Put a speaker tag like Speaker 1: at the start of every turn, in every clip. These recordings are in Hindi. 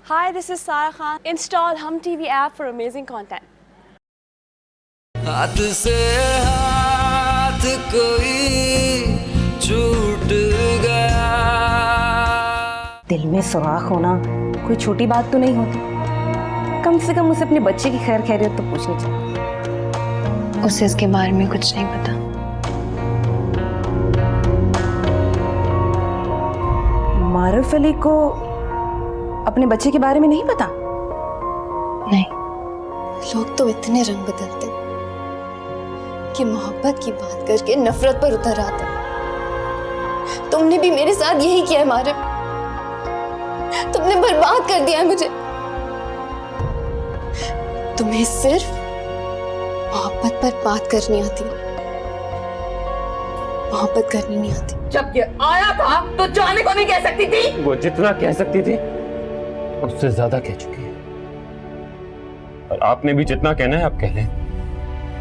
Speaker 1: Hi, this is Sarah Khan. Install Hum TV app for amazing content.
Speaker 2: हाथ से हाथ कोई छूट गया।
Speaker 3: दिल में सुराख होना कोई छोटी बात तो नहीं होती। कम से कम उसे अपने बच्चे की खैर खैरियत तो पूछनी चाहिए।
Speaker 4: उसे इसके बारे में कुछ नहीं पता।
Speaker 3: मारूफ अली को अपने बच्चे के बारे में नहीं पता?
Speaker 4: नहीं, लोग तो इतने रंग बदलते कि मोहब्बत की बात करके नफरत पर उतर आता। तुमने भी मेरे साथ यही किया है मारूफ। तुमने बर्बाद कर दिया है मुझे। तुम्हें सिर्फ मोहब्बत पर बात करनी आती, मोहब्बत करनी नहीं आती।
Speaker 5: जब ये आया था तो जाने को नहीं कह सकती थी।
Speaker 6: वो जितना कह सकती थी उससे ज्यादा कह चुकी है, और आपने भी जितना कहना है आप कह लें,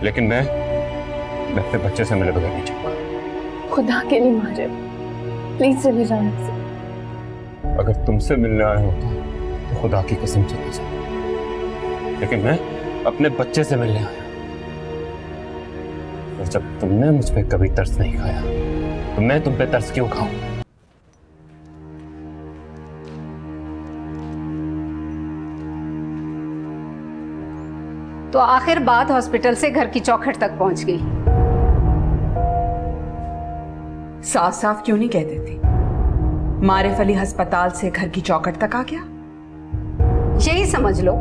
Speaker 6: लेकिन मैं अपने बच्चे से मिले बगैर नहीं चाहूंगा।
Speaker 4: खुदा के लिए मारूफ, प्लीज चले जाओ मुझसे।
Speaker 6: अगर तुमसे मिलने आया होता तो खुदा की कसम चले जाओ, लेकिन मैं अपने बच्चे से मिलने आया। और जब तुमने मुझ पे कभी तरस नहीं खाया तो मैं तुम पे तरस क्यों खाऊं?
Speaker 7: तो आखिर बात हॉस्पिटल से घर की चौखट तक पहुंच गई।
Speaker 5: साफ साफ क्यों नहीं कह देती? मारिफ अली अस्पताल से घर की चौखट तक आ गया।
Speaker 7: यही समझ लो,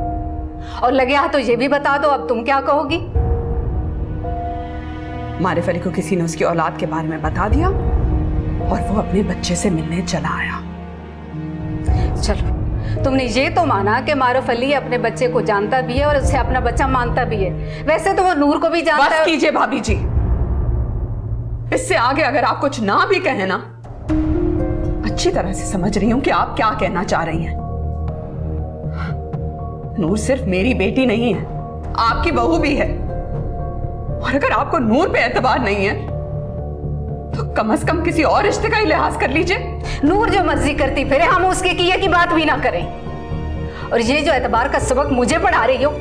Speaker 7: और लगे हाथ तो ये भी बता दो अब तुम क्या कहोगी।
Speaker 5: मारिफ अली को किसी ने उसकी औलाद के बारे में बता दिया और वो अपने बच्चे से मिलने चला आया।
Speaker 7: चलो, तुमने ये तो माना कि मारूफ अली अपने बच्चे को जानता भी है और उसे अपना बच्चा मानता भी है। वैसे तो वो नूर को भी जानता है।
Speaker 5: बस कीजिए भाभी जी, इससे आगे अगर आप कुछ ना भी कहें ना, अच्छी तरह से समझ रही हूं कि आप क्या कहना चाह रही हैं। नूर सिर्फ मेरी बेटी नहीं है, आपकी बहू भी है। और अगर आपको नूर पे एतबार नहीं है तो कम से कम किसी और रिश्ते का ही लिहाज कर लीजिए।
Speaker 7: नूर जो मर्जी करती फिरे, हम उसके किए की बात भी ना करें। और ये जो एतबार का सबक मुझे पढ़ा रही हो,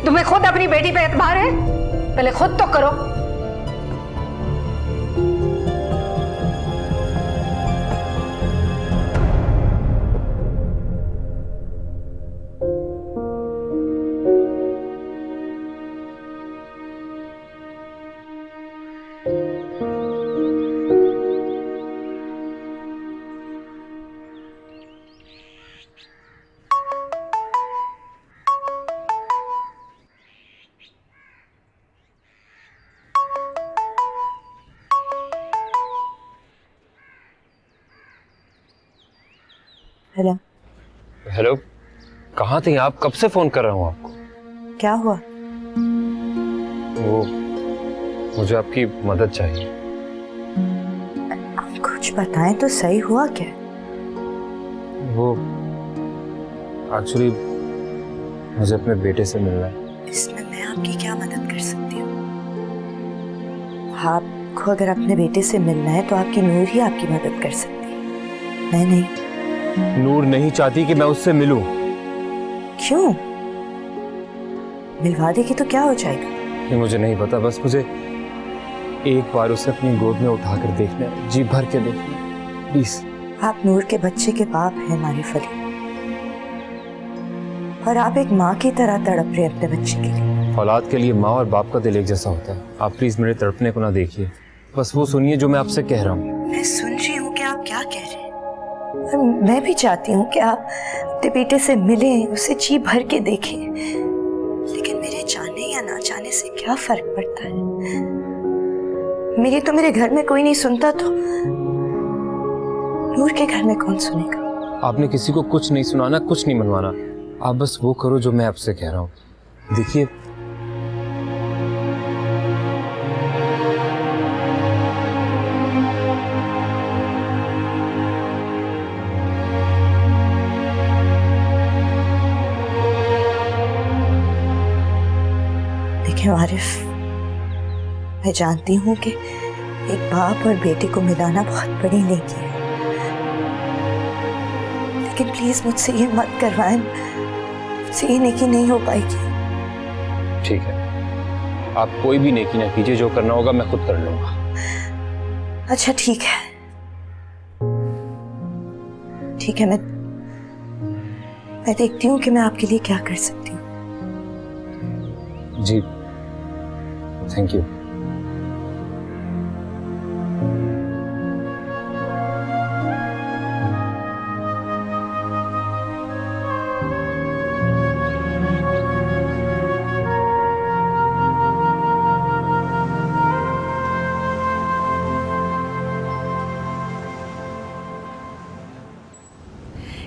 Speaker 7: तुम्हें खुद अपनी बेटी पे एतबार है? पहले खुद तो करो।
Speaker 3: हेलो।
Speaker 6: हेलो, कहाँ थे आप? कब से फोन कर रहा हूँ आपको।
Speaker 3: क्या हुआ?
Speaker 6: वो मुझे आपकी मदद चाहिए।
Speaker 3: आप कुछ बताएं तो सही, हुआ क्या?
Speaker 6: वो एक्चुअली मुझे अपने बेटे से मिलना है।
Speaker 3: इसमें मैं आपकी क्या मदद कर सकती हूँ? आपको अगर अपने बेटे से मिलना है तो आपकी नूर ही आपकी मदद कर सकती है, मैं नहीं।
Speaker 6: नूर नहीं चाहती कि मैं उससे मिलूं।
Speaker 3: क्यों? मिलवा देगी तो क्या हो जाएगा?
Speaker 6: ये मुझे नहीं पता, बस मुझे एक बार उसे अपनी गोद में उठाकर देखना है, जी भर के देखना है, प्लीज।
Speaker 3: आप नूर के बच्चे के बाप हैं मारिफ अली, और आप एक माँ की तरह तड़प रहे अपने बच्चे के लिए।
Speaker 6: औलाद के लिए माँ और बाप का दिल एक जैसा होता है। आप प्लीज मेरे तड़पने को ना देखिए, बस वो सुनिए जो मैं आपसे कह रहा हूँ।
Speaker 3: मैं सुन रही हूँ कि आप क्या कह रहे हैं, और मैं भी चाहती हूँ कि आप अपने बेटे से मिलें, उसे जी भर के देखें, लेकिन मेरे चाहने या ना चाहने से क्या फर्क पड़ता है? मेरी तो मेरे घर में कोई नहीं सुनता, तो नूर के घर में कौन सुनेगा?
Speaker 6: आपने किसी को कुछ नहीं सुनाना, कुछ नहीं मनवाना। आप बस वो करो जो मैं आपसे कह रहा हूँ। देखिए,
Speaker 3: आरिफ, मैं जानती हूँ कि एक बाप और बेटे को मिलाना बहुत बड़ी नेकी है, लेकिन प्लीज मुझसे ये मत करवाएं, मुझसे ये नेकी नहीं हो पाएगी।
Speaker 6: ठीक है, आप कोई भी नेकी ना कीजिए, जो करना होगा मैं खुद कर लूंगा।
Speaker 3: अच्छा ठीक है, ठीक है, मैं देखती हूँ कि मैं आपके लिए क्या कर सकती हूँ।
Speaker 6: जी, थैंक यू।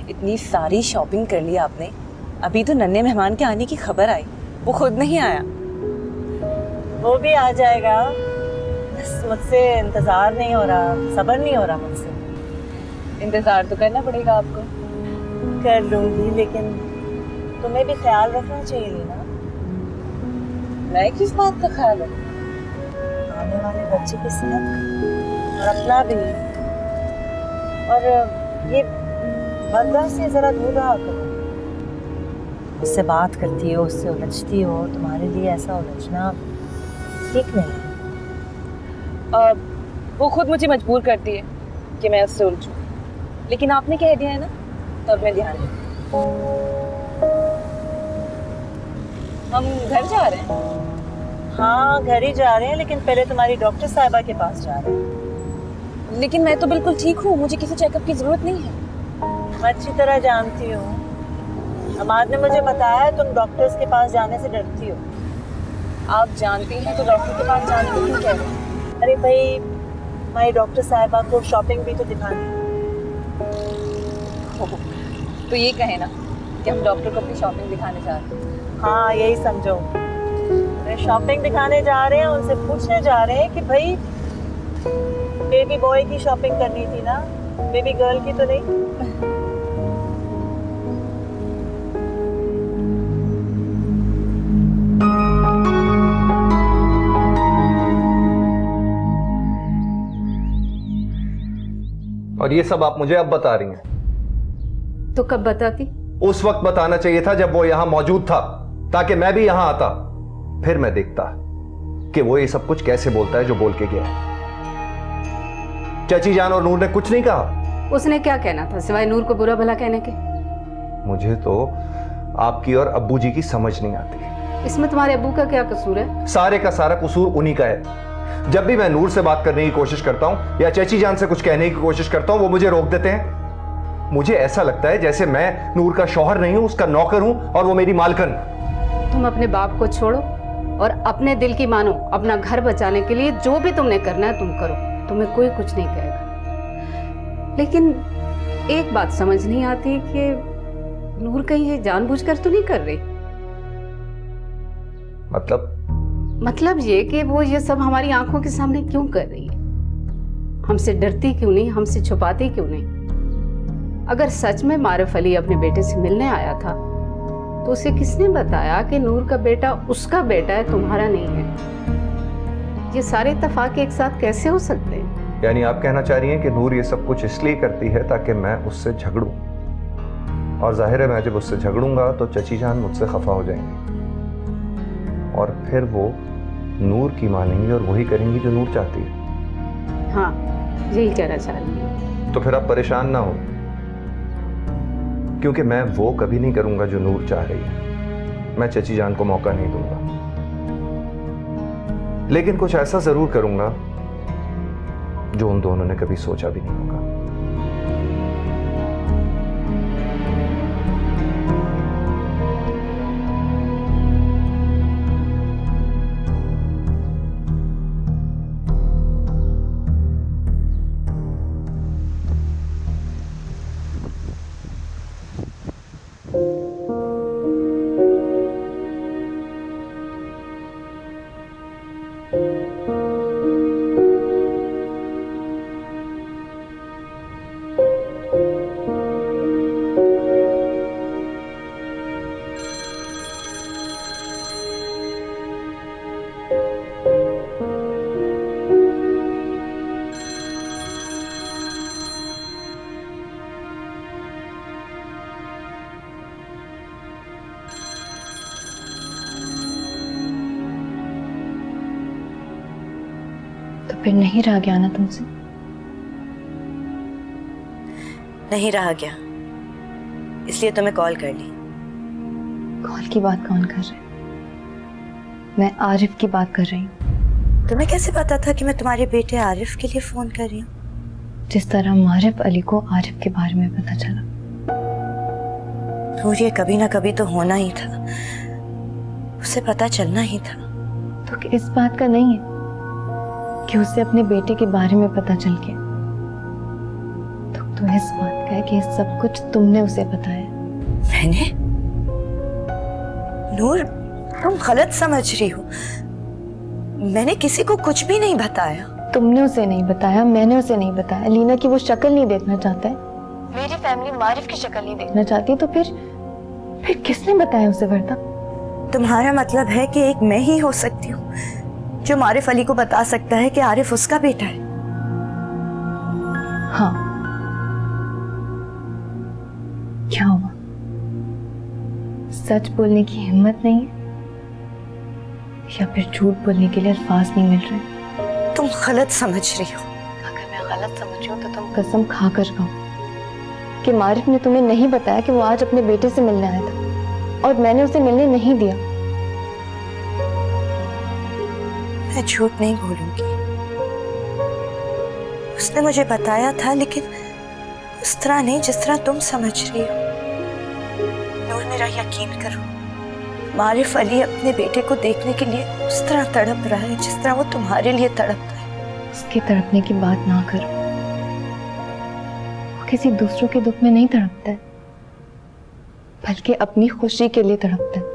Speaker 8: इतनी सारी शॉपिंग कर ली आपने, अभी तो नन्हे मेहमान के आने की खबर आई, वो खुद नहीं आया।
Speaker 9: वो भी आ जाएगा, बस मुझसे इंतजार नहीं हो रहा, सब्र नहीं हो रहा मुझसे।
Speaker 8: इंतजार तो करना पड़ेगा आपको।
Speaker 9: कर लूंगी, लेकिन तुम्हें भी ख्याल रखना चाहिए लीना।
Speaker 8: मैं किस बात का ख्याल है?
Speaker 9: आने वाले बच्चे की सेहत का और अपना भी। और ये बंदा से जरा दूर रहा करो, उससे बात करती हो, उससे उलझती हो, तुम्हारे लिए ऐसा उलझना ठीक नहीं है।
Speaker 8: वो खुद मुझे मजबूर करती है कि मैं उससे उलझूं, लेकिन आपने कह दिया है ना, तो अब मैं ध्यान रखूं। हम घर जा रहे हैं।
Speaker 9: हाँ घर ही जा रहे हैं, लेकिन पहले तुम्हारी डॉक्टर साहिबा के पास जा रहे हैं।
Speaker 8: लेकिन मैं तो बिल्कुल ठीक हूँ, मुझे किसी चेकअप की जरूरत नहीं है।
Speaker 9: मैं अच्छी तरह जानती हूँ, हमाद ने मुझे बताया तुम डॉक्टर्स के पास जाने से डरती हो।
Speaker 8: आप जानती हैं तो डॉक्टर के पास जाने को क्यों कह रहे हैं?
Speaker 9: अरे भाई, हमारी डॉक्टर साहिबा को शॉपिंग भी तो दिखानी।
Speaker 8: तो ये कहे ना कि हम डॉक्टर को अपनी शॉपिंग दिखाने जा रहे हैं।
Speaker 9: हाँ यही समझो, शॉपिंग दिखाने जा रहे हैं, उनसे पूछने जा रहे हैं कि भाई बेबी बॉय की शॉपिंग करनी थी ना, बेबी गर्ल की तो नहीं।
Speaker 10: और ये सब आप मुझे अब बता रही हैं?
Speaker 7: तो कब बताती?
Speaker 10: उस वक्त बताना चाहिए था जब वो यहां मौजूद था, ताकि मैं भी यहां आता, फिर मैं देखता कि वो ये सब कुछ कैसे बोलता है जो बोल के गया है। चाची जान और नूर ने कुछ नहीं कहा।
Speaker 7: उसने क्या कहना था सिवाय नूर को बुरा भला कहने के?
Speaker 10: मुझे तो आपकी और अब्बू जी की समझ नहीं आती।
Speaker 7: इसमें तुम्हारे अब्बू का क्या कसूर है?
Speaker 10: सारे का सारा कसूर उन्हीं का है। जब भी मैं नूर से बात करने की कोशिश करता हूं या चाची जान से कुछ कहने की कोशिश करता हूं, वो मुझे रोक देते हैं। मुझे ऐसा लगता है जैसे मैं नूर का शौहर नहीं हूं, उसका नौकर हूं और वो मेरी मालकन।
Speaker 7: तुम अपने बाप को छोड़ो और अपने दिल की मानो। अपना घर बचाने के लिए जो भी तुमने करना है तुम करो, तुम्हें कोई कुछ नहीं कहेगा। लेकिन एक बात समझ नहीं आती कि नूर कहीं ये जानबूझकर तो नहीं कर रही।
Speaker 10: मतलब
Speaker 7: ये कि वो ये सब हमारी आंखों के सामने क्यों कर रही है? हमसे डरती क्यों नहीं, हमसे छुपाती क्यों नहीं? अगर सच में मारिफ अली अपने बेटे से मिलने आया था तो उसे किसने बताया कि नूर का बेटा उसका बेटा है, तुम्हारा नहीं है? ये सारे इत्तेफाक एक साथ कैसे हो सकते हैं?
Speaker 10: यानी आप कहना चाह रही हैं कि नूर ये सब कुछ इसलिए करती है ताकि मैं उससे झगड़ूं, और जाहिर है मैं जब उससे झगड़ूंगा तो चची जान मुझसे खफा हो जाएंगी और फिर वो नूर की मानेंगी और वही करेंगी जो नूर चाहती है।
Speaker 7: हाँ, यही कहना चाह रही हूँ।
Speaker 10: तो फिर आप परेशान ना हो, क्योंकि मैं वो कभी नहीं करूंगा जो नूर चाह रही है। मैं चची जान को मौका नहीं दूंगा, लेकिन कुछ ऐसा जरूर करूंगा जो उन दोनों ने कभी सोचा भी नहीं होगा।
Speaker 4: फिर नहीं रहा गया ना तुमसे?
Speaker 3: नहीं रहा गया, इसलिए तुम्हें कॉल कर ली।
Speaker 4: कॉल की बात कौन कर रहे? मैं आरिफ की बात कर रही हूँ।
Speaker 3: तुम्हें कैसे पता था कि मैं तुम्हारे बेटे आरिफ के लिए फोन कर रही हूँ?
Speaker 4: जिस तरह मारिफ अली को आरिफ के बारे में पता चला।
Speaker 3: और ये कभी ना कभी तो होना ही था, उसे पता चलना ही था।
Speaker 4: तो इस बात का नहीं है कि उसे अपने बेटे के बारे में पता चल गया, तो इस बात का है कि सब कुछ तुमने उसे बताया।
Speaker 3: मैंने? नूर, तुम गलत समझ रही हो। मैंने किसी को कुछ भी नहीं बताया।
Speaker 4: तुमने उसे नहीं बताया, मैंने उसे नहीं बताया। लीना की वो शक्ल नहीं देखना चाहता है, मेरी फैमिली मारिफ की शक्ल नहीं देखना चाहती, तो फिर किसने बताया उसे? वर्दा,
Speaker 3: तुम्हारा मतलब है कि एक मैं ही हो सकती हूँ जो मारिफ अली को बता सकता है कि आरिफ उसका बेटा है?
Speaker 4: हाँ। क्या हुआ? सच बोलने की हिम्मत नहीं है या फिर झूठ बोलने के लिए अल्फाज नहीं मिल रहे?
Speaker 3: तुम गलत समझ रही हो।
Speaker 4: अगर मैं गलत समझ रही हूँ तो तुम कसम खा कर कहो कि मारिफ ने तुम्हें नहीं बताया कि वो आज अपने बेटे से मिलने आया था और मैंने उसे मिलने नहीं दिया।
Speaker 3: मैं झूठ नहीं बोलूंगी, उसने मुझे बताया था, लेकिन उस तरह नहीं जिस तरह तुम समझ रही हो। नूर, मेरा यकीन करो, मारिफ अली अपने बेटे को देखने के लिए उस तरह तड़प रहा है जिस तरह वो तुम्हारे लिए तड़पता है।
Speaker 4: उसके तड़पने की बात ना करो, वो किसी दूसरों के दुख में नहीं तड़पता है, बल्कि अपनी खुशी के लिए तड़पता है।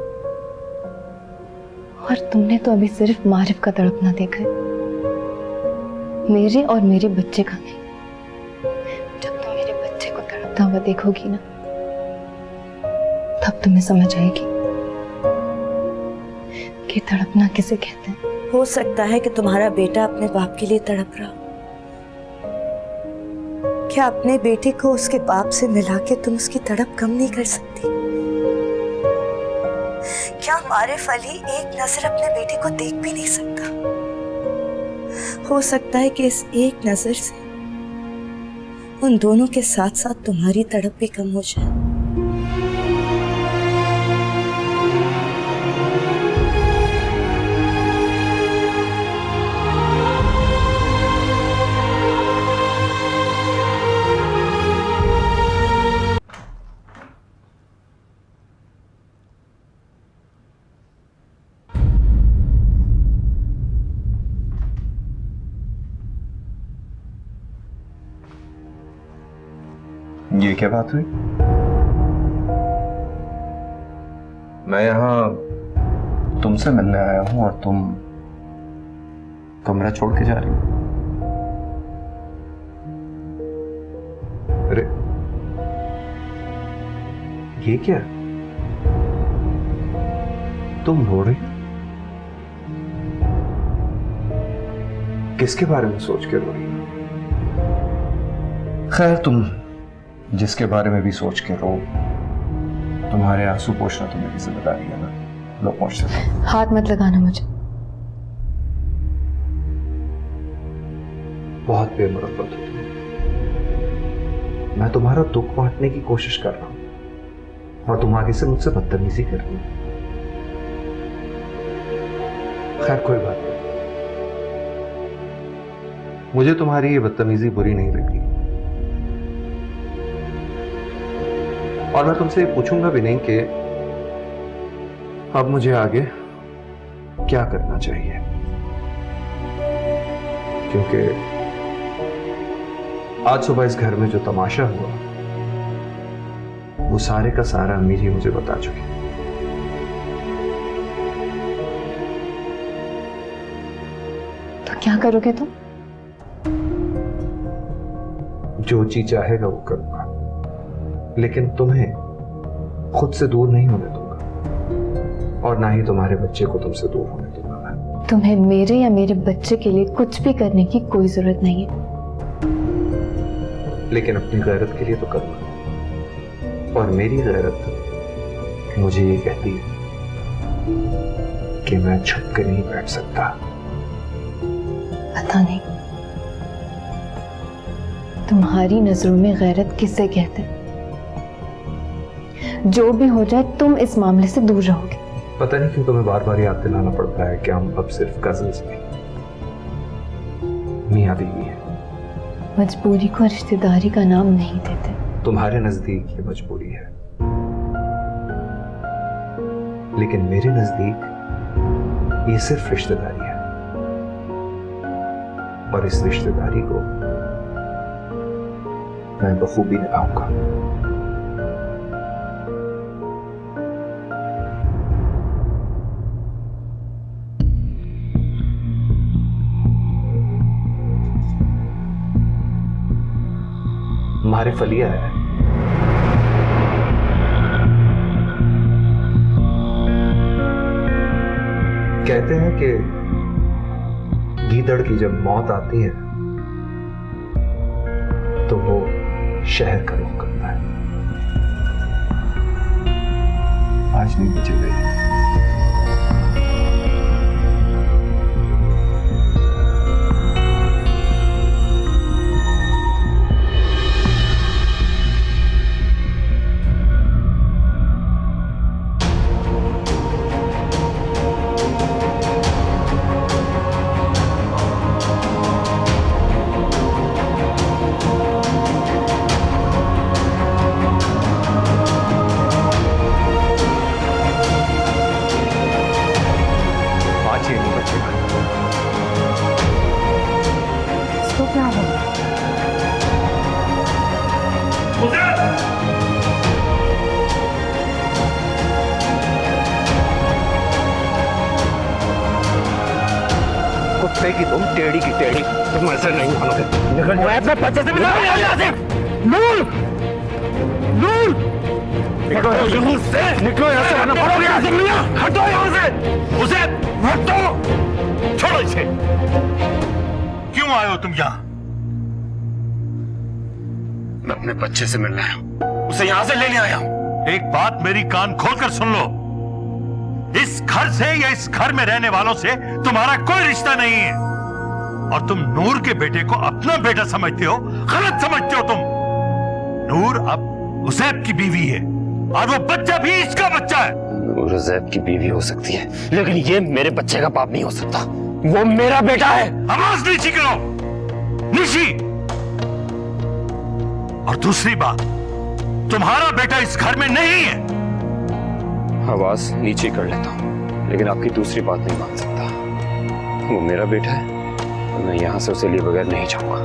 Speaker 4: और तुमने तो अभी सिर्फ मारिफ का तड़पना देखा है, मेरे और मेरे बच्चे का नहीं। जब तुम मेरे बच्चे को तड़पता हुआ देखोगी ना, तब तुम्हें समझ आएगी कि तड़पना किसे कहते हैं।
Speaker 3: हो सकता है कि तुम्हारा बेटा अपने बाप के लिए तड़प रहा हो। क्या अपने बेटे को उसके बाप से मिला के तुम उसकी तड़प कम नहीं कर सकती? क्या मारिफ अली एक नजर अपने बेटे को देख भी नहीं सकता? हो सकता है कि इस एक नजर से उन दोनों के साथ साथ तुम्हारी तड़प भी कम हो जाए।
Speaker 10: ये क्या बात हुई? मैं यहां तुमसे मिलने आया हूं और तुम कमरा छोड़ के जा रही हो? अरे ये क्या? तुम रो रही हो? किसके बारे में सोच के रो रही हो? खैर, तुम जिसके बारे में भी सोच के रो, तुम्हारे आंसू पोंछना तो मेरी जिम्मेदारी है ना। लो, पोंछ सकते।
Speaker 4: हाथ मत लगाना मुझे।
Speaker 10: बहुत बेमुरब्बत हो तुम। मैं तुम्हारा दुख बांटने की कोशिश कर रहा हूं और तुम आगे से मुझसे बदतमीजी कर रही हो। खैर, कोई बात नहीं, मुझे तुम्हारी ये बदतमीजी बुरी नहीं लगी और मैं तुमसे पूछूंगा भी नहीं कि अब मुझे आगे क्या करना चाहिए, क्योंकि आज सुबह इस घर में जो तमाशा हुआ वो सारे का सारा अम्मी जी मुझे बता चुकी।
Speaker 4: तो क्या करोगे तुम?
Speaker 10: जो जी चाहेगा वो करूंगा, लेकिन तुम्हें खुद से दूर नहीं होने दूंगा और ना ही तुम्हारे बच्चे को तुमसे दूर होने दूंगा मैं।
Speaker 4: तुम्हें मेरे या मेरे बच्चे के लिए कुछ भी करने की कोई जरूरत नहीं है,
Speaker 10: लेकिन अपनी गैरत के लिए तो करूंगा। और मेरी गैरत मुझे ये कहती है कि मैं छुप के नहीं बैठ सकता।
Speaker 4: पता नहीं तुम्हारी नजरों में गैरत किसे कहते हैं? जो भी हो जाए तुम इस मामले से दूर रहोगे।
Speaker 10: पता नहीं क्यों तुम्हें बार बार याद दिलाना पड़ता है कि हम अब सिर्फ कजिन्स नहीं, मियां बीवी है।
Speaker 4: मजबूरी को रिश्तेदारी का नाम नहीं देते।
Speaker 10: तुम्हारे नजदीक ये मजबूरी है, लेकिन मेरे नजदीक ये सिर्फ रिश्तेदारी है, और इस रिश्तेदारी को मैं बखूबी निभाऊंगा। मारिफ अली है। कहते हैं कि गीदड़ की जब मौत आती है तो वो शहर का रुख करता है। आज नहीं बचे गई।
Speaker 6: कुत्ते की तुम, टेढ़ी की टेढ़ी, तुम ऐसे नहीं मानोगे। निकल जाओ अपने बच्चे से, निकलो यहाँ से। नूर, नूर, निकलो यहाँ से, निकलो यहाँ से, वरना मरोगे यहाँ से। मियां, हटो यहाँ से, उसे हटो, छोड़ो इसे।
Speaker 11: क्यों आए हो तुम यहाँ?
Speaker 6: मैं अपने बच्चे से मिलने आया हूँ, उसे यहाँ से लेने आया हूँ।
Speaker 11: एक बात मेरी कान खोलकर सुन लो, इस घर से या इस घर में रहने वालों से तुम्हारा कोई रिश्ता नहीं है, और तुम नूर के बेटे को अपना बेटा समझते हो। गलत समझते हो तुम। नूर अब उजैब की बीवी है, और वो बच्चा भी इसका बच्चा है।
Speaker 6: नूर उजैब की बीवी हो सकती है, लेकिन ये मेरे बच्चे का बाप नहीं हो सकता। वो मेरा बेटा है।
Speaker 11: आवाज नीची करो, नीची। और दूसरी बात, तुम्हारा बेटा इस घर में नहीं है।
Speaker 6: आवाज नीचे कर लेता हूँ, लेकिन आपकी दूसरी बात नहीं मान सकता। वो मेरा बेटा है, और मैं यहाँ से उसे लिए बगैर नहीं जाऊंगा।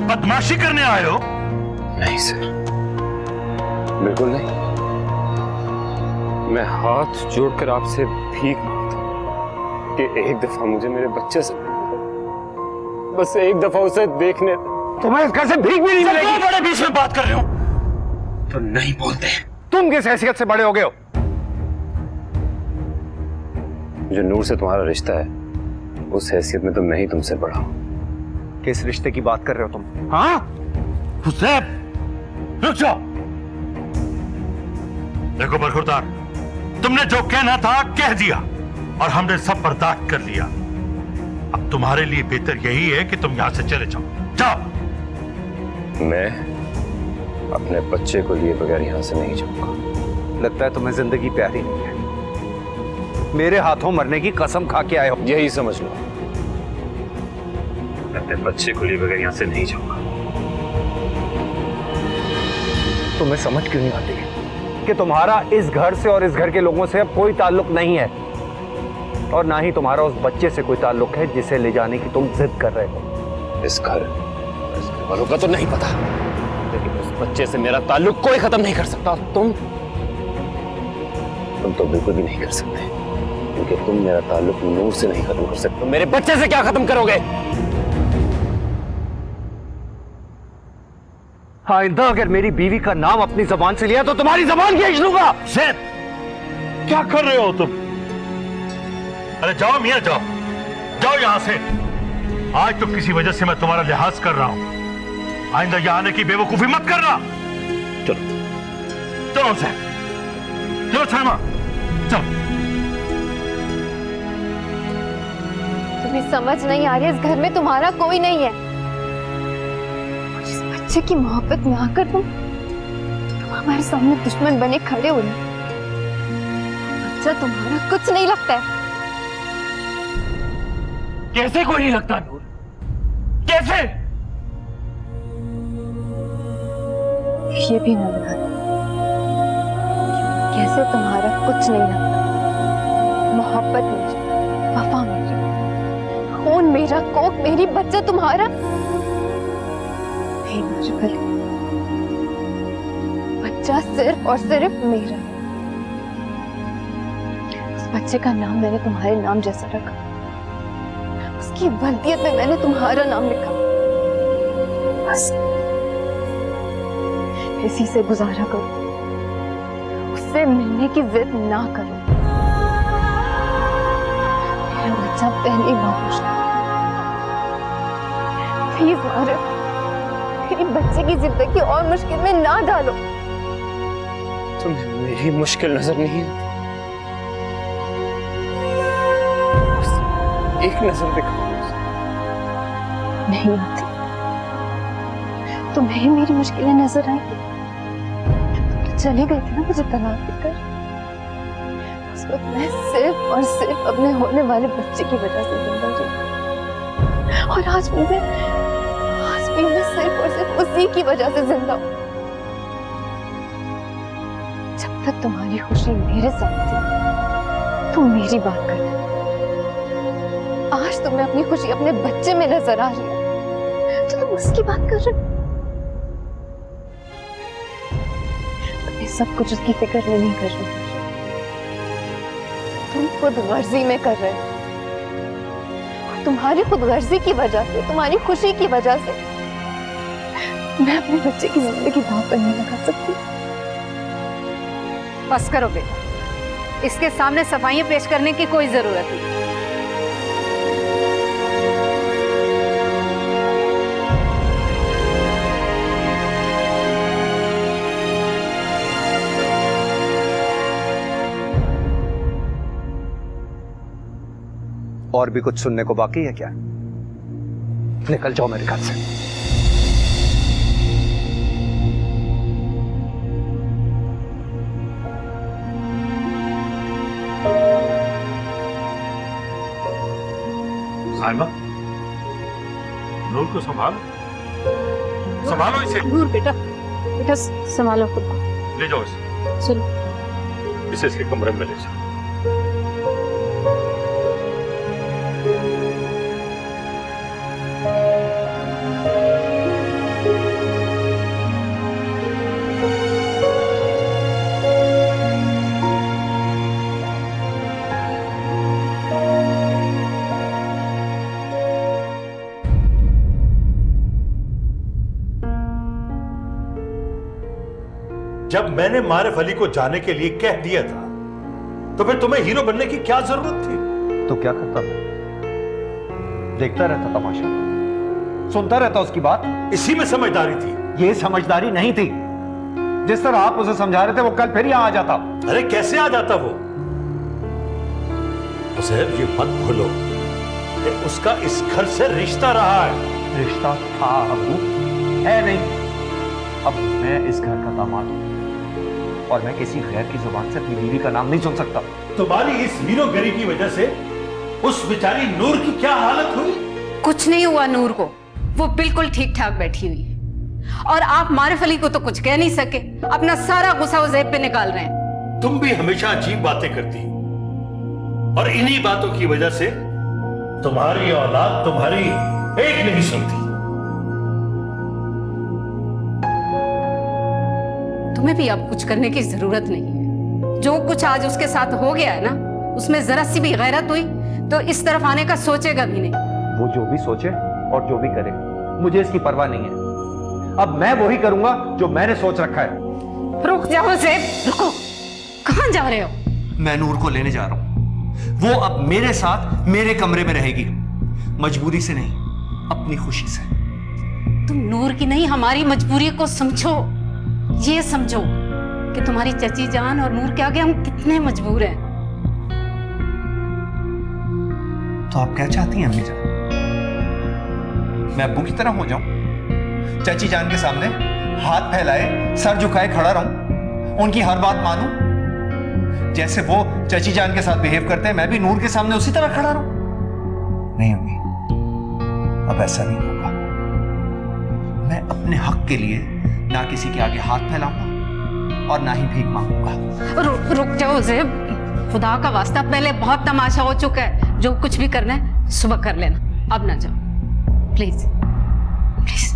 Speaker 11: बदमाशी करने आए हो?
Speaker 6: नहीं सर, बिल्कुल नहीं। मैं हाथ जोड़कर आपसे भीख मांगता हूँ कि एक दफा मुझे मेरे बच्चे से मिलने दो। बस एक दफा उसे देखने।
Speaker 11: तुम्हें इस घर से भीख भी नहीं मिलेगी। बड़े बीच में बात कर रहे हो
Speaker 6: तो नहीं बोलते।
Speaker 10: तुम किस हैसियत से बड़े हो गए हो?
Speaker 6: जो नूर से तुम्हारा रिश्ता है, उस हैसियत में तो मैं ही तुमसे बड़ा हूं।
Speaker 10: किस रिश्ते की बात कर रहे हो तुम?
Speaker 11: हाँ? हुसैन, रुक जाओ। देखो बरखुरदार, तुमने जो कहना था कह दिया, और हमने सब बर्दाश्त कर लिया। अब तुम्हारे लिए बेहतर यही है कि तुम यहां से चले जाओ। जाओ।
Speaker 6: मैं अपने बच्चे को लिए बगैर यहां से नहीं जाऊंगा।
Speaker 10: लगता है तुम्हें जिंदगी प्यारी नहीं है। मेरे हाथों मरने की कसम खा के आए हो।
Speaker 6: यही समझ लो, मैं अपने बच्चे को लिए बगैर यहां से नहीं जाऊंगा।
Speaker 10: तुम्हें समझ क्यों नहीं आती कि तुम्हारा इस घर से और इस घर के लोगों से अब कोई ताल्लुक नहीं है, और ना ही तुम्हारा उस बच्चे से कोई ताल्लुक है जिसे ले जाने की तुम जिद कर रहे हो।
Speaker 6: इस घर वालों का तो नहीं पता, लेकिन उस बच्चे से मेरा ताल्लुक कोई खत्म नहीं कर सकता। तुम तो बिल्कुल भी नहीं कर सकते, क्योंकि तुम मेरा ताल्लुक नूर से नहीं खत्म कर सकते। मेरे बच्चे से क्या खत्म करोगे?
Speaker 10: आइंदा अगर मेरी बीवी का नाम अपनी जबान से लिया तो तुम्हारी जबान खींच लूंगा।
Speaker 11: ज़ैद, क्या कर रहे हो तुम? अरे जाओ मियां, जाओ जाओ यहां से। आज तो किसी वजह से मैं तुम्हारा लिहाज कर रहा हूं। आइंदा यहां आने की बेवकूफी मत करना। चलो चलो ज़ैद, चलो सलमा, चलो।
Speaker 4: तुम्हें समझ नहीं आ रही, इस घर में तुम्हारा कोई नहीं है। और जिस बच्चे की मोहब्बत में आकर तुम हमारे सामने दुश्मन बने खड़े हो रहे। बच्चा तुम्हारा कुछ नहीं लगता है।
Speaker 6: कैसे कोई नहीं लगता नूर? कैसे?
Speaker 4: ये भी नहीं लगता कैसे तुम्हारा कुछ नहीं लगता। मोहब्बत मेरी, वफा मेरी, खून मेरा, कोख मेरी, बच्चा तुम्हारा नहीं। मुझे बच्चा सिर्फ और सिर्फ मेरा है। उस बच्चे का नाम मैंने तुम्हारे नाम जैसा रखा, उसकी वल्दियत में मैंने तुम्हारा नाम लिखा। बस इसी से गुजारा करो, उससे मिलने की जिद ना करो। मेरा बच्चा पहली बार पूछता, प्लीज मारे मेरी बच्चे की जिंदगी और मुश्किल में ना डालो।
Speaker 6: तुम्हें मेरी मुश्किल नजर नहीं आती? एक नजर दिखाओ।
Speaker 4: नहीं आती। तुम्हें मेरी मुश्किलें नजर आई? तुम चले गए थे ना मुझे तलाक देकर। उस वक्त मैं सिर्फ और सिर्फ अपने होने वाले बच्चे की वजह से जिंदा थी, और आज भी मैं सिर्फ और सिर्फ उसी की वजह से जिंदा हूं। जब तक तुम्हारी खुशी मेरे साथ थी तुम मेरी बात कर रहे। आज तुम्हें अपनी खुशी अपने बच्चे में नजर आ रही है तो तुम उसकी बात कर रहे हो। तुम्हें सब कुछ उसकी फिक्र में नहीं कर रहे, तुम खुद गर्जी में कर रहे हो। और तुम्हारी खुद गर्जी की वजह से, तुम्हारी खुशी की वजह से मैं अपने बच्चे की जिंदगी दांव पर नहीं लगा सकती।
Speaker 7: बस करो बेटा, इसके सामने सफाइयां पेश करने की कोई जरूरत नहीं।
Speaker 10: और भी कुछ सुनने को बाकी है क्या? निकल जाओ मेरे घर से।
Speaker 11: साहिबा, नूर को संभालो इसे।
Speaker 7: नूर बेटा, बेटा संभालो खुद को।
Speaker 11: ले जाओ इसे।
Speaker 7: चलो
Speaker 11: इसे इसके कमरे में ले जाओ। जब मैंने मारिफ अली को जाने के लिए कह दिया था तो फिर तुम्हें हीरो बनने की क्या जरूरत थी?
Speaker 10: तो क्या करता मैं? देखता रहता तमाशा, सुनता रहता उसकी बात।
Speaker 11: इसी में समझदारी थी।
Speaker 10: ये समझदारी नहीं थी। जिस तरह आप उसे समझा रहे थे वो कल फिर यहां आ जाता।
Speaker 11: अरे कैसे आ जाता वो? उसे ये मत भूलो कि उसका इस घर से रिश्ता रहा है।
Speaker 10: रिश्ता था अबू, है नहीं। अब मैं इस घर का दामाद हूं और मैं किसी गैर की जुबान से अपनी बीवी का नाम नहीं सुन सकता।
Speaker 11: तुम्हारी इस हीरोगिरी की वजह से उस बेचारी नूर की क्या हालत हुई?
Speaker 7: कुछ नहीं हुआ नूर को, वो बिल्कुल ठीक ठाक बैठी हुई है। और आप मारिफ अली को तो कुछ कह नहीं सके, अपना सारा गुस्सा ज़ैब पे निकाल रहे हैं।
Speaker 11: तुम भी हमेशा अजीब बातें करती और इन्हीं बातों की वजह से तुम्हारी औलाद तुम्हारी एक नहीं सुनती।
Speaker 7: तुम्हें भी अब कुछ करने की जरूरत नहीं है। जो कुछ आज उसके साथ हो गया है ना, उसमें जरा सी भी गैरत हुई तो इस तरफ आने का सोचेगा भी नहीं।
Speaker 10: वो जो भी सोचे और जो भी करे, मुझे इसकी परवाह नहीं है। अब मैं वही करूंगा जो मैंने सोच रखा है।
Speaker 7: रुक जाओ ज़ैब, रुको। कहां जा रहे हो?
Speaker 12: मैं नूर को लेने जा रहा हूं। वो अब मेरे साथ मेरे कमरे में रहेगी, मजबूरी से नहीं, अपनी खुशी से।
Speaker 7: तुम नूर की नहीं हमारी मजबूरी को समझो। ये समझो कि तुम्हारी चची जान और नूर के आगे हम कितने मजबूर हैं।
Speaker 12: तो आप क्या चाहती हैं अम्मी जान? मैं अब्बू की तरह हो जाऊं? चाची जान के सामने हाथ फैलाए, सर झुकाए खड़ा रहूं, उनकी हर बात मानूं? जैसे वो चाची जान के साथ बिहेव करते हैं, मैं भी नूर के सामने उसी तरह खड़ा रहूं? नहीं अम्मी, अब ऐसा नहीं होगा। मैं अपने हक के लिए ना किसी के आगे हाथ फैलाऊंगा और ना ही भीख मांगूंगा।
Speaker 7: रुक जाओ ज़ेब, खुदा का वास्ता, पहले बहुत तमाशा हो चुका है। जो कुछ भी करना है सुबह कर लेना, अब ना जाओ प्लीज प्लीज।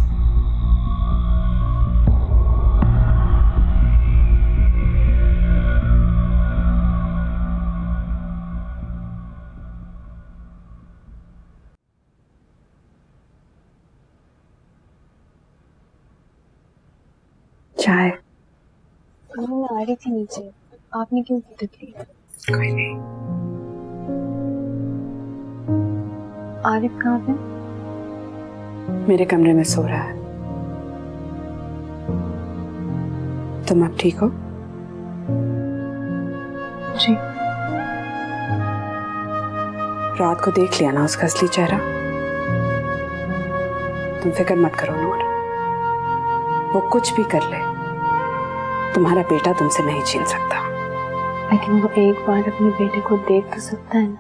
Speaker 1: चाय मैं आ रही थी नीचे, आपने क्यों की तकलीफ?
Speaker 3: कोई नहीं।
Speaker 1: आरिफ कहाँ पे?
Speaker 5: मेरे कमरे में सो रहा है। तुम अब ठीक हो?
Speaker 1: जी।
Speaker 5: रात को देख लिया ना उसका असली चेहरा? तुम फिक्र मत करो नूर, वो कुछ भी कर ले, तुम्हारा बेटा तुमसे नहीं छीन सकता।
Speaker 1: लेकिन वो एक बार अपने बेटे को देख तो सकता है ना,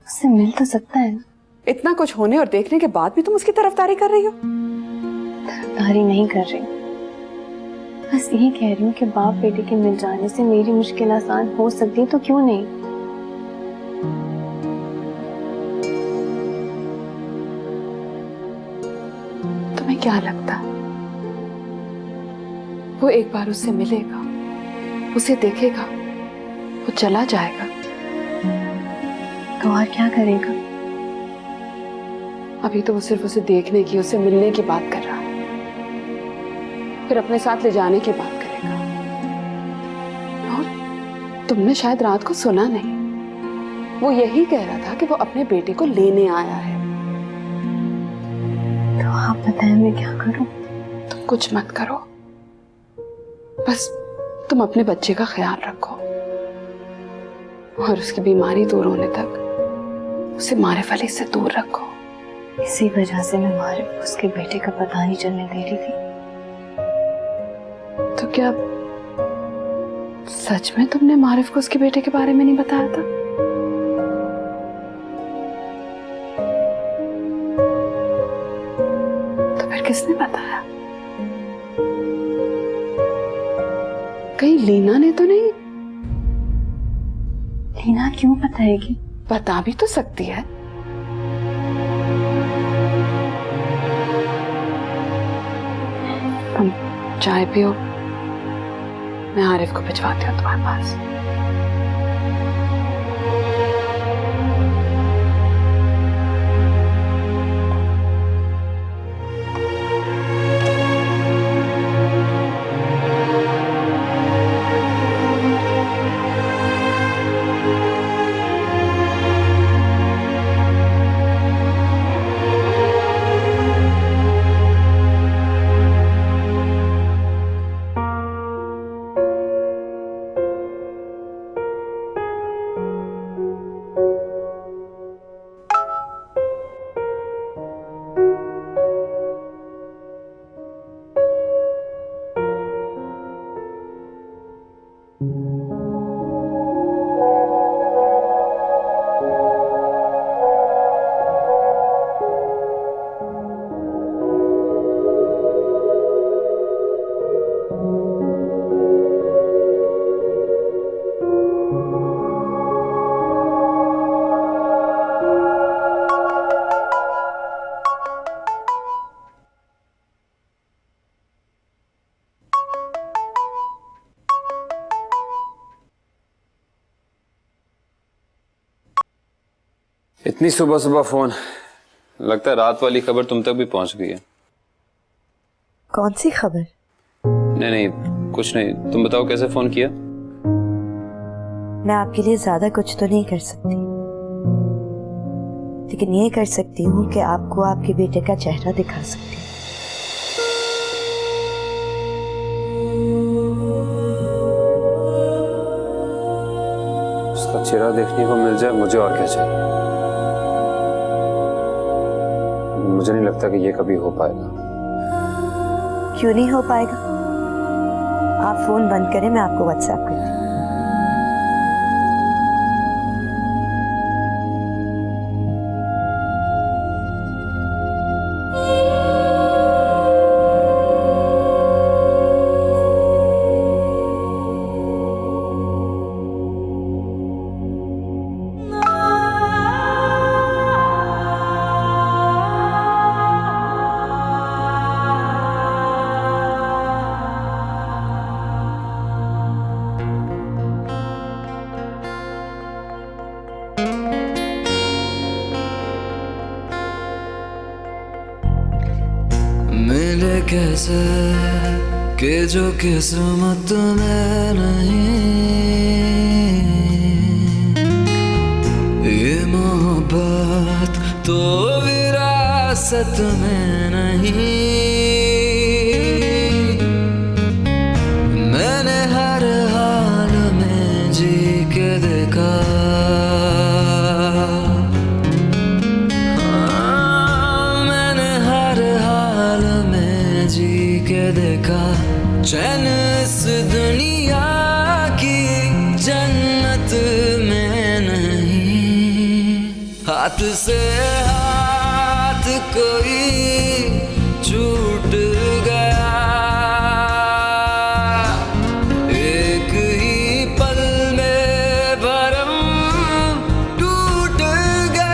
Speaker 1: उससे मिल तो सकता है ना।
Speaker 5: इतना कुछ होने और देखने के बाद भी तुम उसकी तरफदारी कर रही हो?
Speaker 1: तरफदारी नहीं कर रही, बस यही कह रही हूँ कि बाप बेटे के मिल जाने से मेरी मुश्किल आसान हो सकती, तो क्यों नहीं।
Speaker 5: तुम्हें क्या लगता है वो एक बार उससे मिलेगा, उसे देखेगा, वो चला जाएगा?
Speaker 1: तो और क्या करेगा?
Speaker 5: अभी तो वो सिर्फ उसे देखने की, उसे मिलने की बात कर रहा है, फिर अपने साथ ले जाने की बात करेगा। और तुमने शायद रात को सुना नहीं, वो यही कह रहा था कि वो अपने बेटे को लेने आया है।
Speaker 1: तो आप बताएं मैं क्या करूं?
Speaker 5: तुम कुछ मत करो, बस तुम अपने बच्चे का ख्याल रखो और उसकी बीमारी दूर होने तक उसे मारिफ अली से दूर रखो।
Speaker 1: इसी वजह से मैं मारिफ को उसके बेटे का पता नहीं चलने दे रही थी।
Speaker 5: तो क्या सच में तुमने मारिफ को उसके बेटे के बारे में नहीं बताया था? तो फिर किसने बताया? कहीं लीना ने तो नहीं?
Speaker 1: लीना क्यों बताएगी?
Speaker 5: बता भी तो सकती है। तुम चाय पियो, मैं आरिफ को भिजवाती हूँ तुम्हारे पास।
Speaker 6: इतनी सुबह सुबह फोन, लगता है रात वाली खबर तुम तक भी पहुंच गई है।
Speaker 3: कौन सी खबर?
Speaker 6: नहीं नहीं कुछ नहीं, तुम बताओ कैसे फोन किया?
Speaker 3: मैं आपके लिए ज्यादा कुछ तो नहीं कर सकती, लेकिन ये कर सकती हूँ कि आपको आपके बेटे का चेहरा दिखा सकती हूँ।
Speaker 6: उसका चेहरा देखने को मिल जाए मुझे और क्या चाहिए। मुझे नहीं लगता कि ये कभी हो पाएगा।
Speaker 3: क्यों नहीं हो पाएगा? आप फोन बंद करें, मैं आपको व्हाट्सएप करती हूँ।
Speaker 2: मिले कैसे कि जो किस्मत में नहीं, ये मोहब्बत तो विरासत में नहीं। मैंने हर हाल में जी के देखा, देखा चैन इस दुनिया की जन्नत में नहीं। हाथ से हाथ कोई छूट गया, एक ही पल में भरम टूट गया।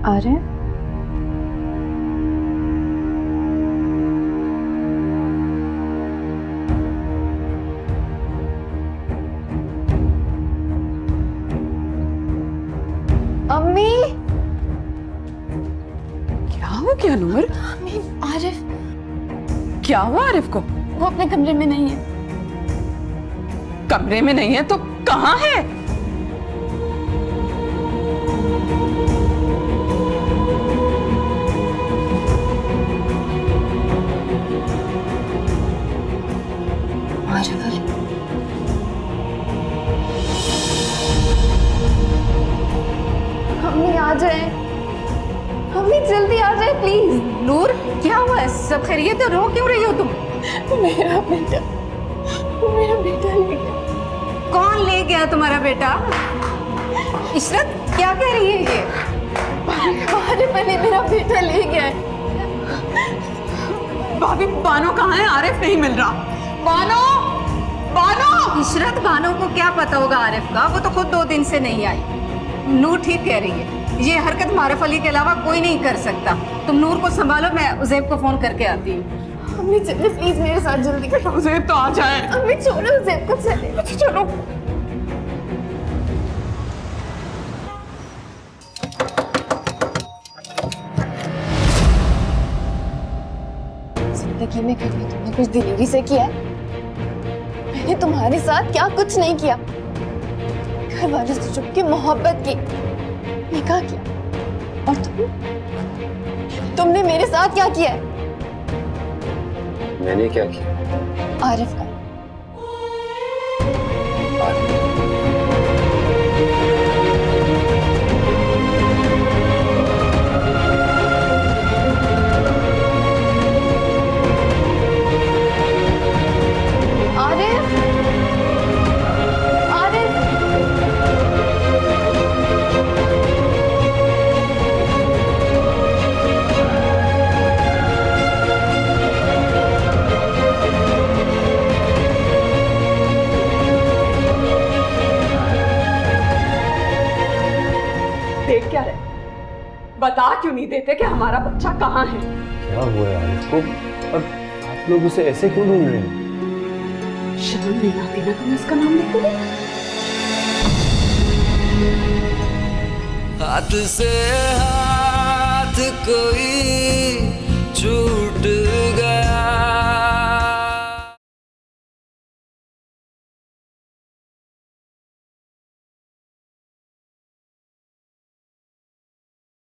Speaker 1: अरे
Speaker 4: अम्मी,
Speaker 5: क्या हो गया नूर?
Speaker 4: अम्मी, आरिफ
Speaker 5: क्या हुआ आरिफ को?
Speaker 4: वो अपने कमरे में नहीं है।
Speaker 5: कमरे में नहीं है तो कहाँ है?
Speaker 4: अम्मी आ जाए, अम्मी जल्दी आ जाए प्लीज।
Speaker 7: नूर, क्या हुआ है? सब खैरियत है? रो क्यों रही हो तुम?
Speaker 4: मेरा बेटा ले गया।
Speaker 7: कौन ले गया तुम्हारा बेटा? इशरत, क्या कह रही है ये?
Speaker 4: आरिफ ने मेरा बेटा ले गया है।
Speaker 5: भाभी, बानो कहाँ है? आरिफ नहीं मिल रहा। बानो, बानो!
Speaker 7: इशरत, बानो को क्या पता होगा आरिफ का? वो तो खुद 2 दिन से नहीं आई। नूर ठीक कह रही है, ये हरकत मारिफ अली के अलावा कोई नहीं कर सकता। तुम नूर को संभालो, मैं उज़ैब को फोन करके आती हूँ।
Speaker 4: अम्मी चलो प्लीज मेरे साथ जल्दी करो।
Speaker 5: उज़ैब तो आ जाए।
Speaker 4: अम्मी छोड़ो उज़ैब को, चले।
Speaker 5: चलो।
Speaker 4: जिंदगी में कभी तुमने कुछ दिलेरी से किया है? मैंने तुम्हारे साथ क्या कुछ नहीं किया। घर वालों से छुप के मोहब्बत की, निकाह किया, और तुमने मेरे साथ क्या किया है?
Speaker 6: मैंने क्या किया?
Speaker 4: आरिफ का।
Speaker 5: देख क्या रहे? बता क्यों नहीं देते कि हमारा बच्चा कहाँ है?
Speaker 6: क्या हुआ है आरिफ को? और आप लोग उसे ऐसे क्यों ढूंढ रहे हैं?
Speaker 5: शर्म नहीं आती ना तुम्हें उसका नाम लेते हुए?
Speaker 2: हाथ से हाथ कोई छू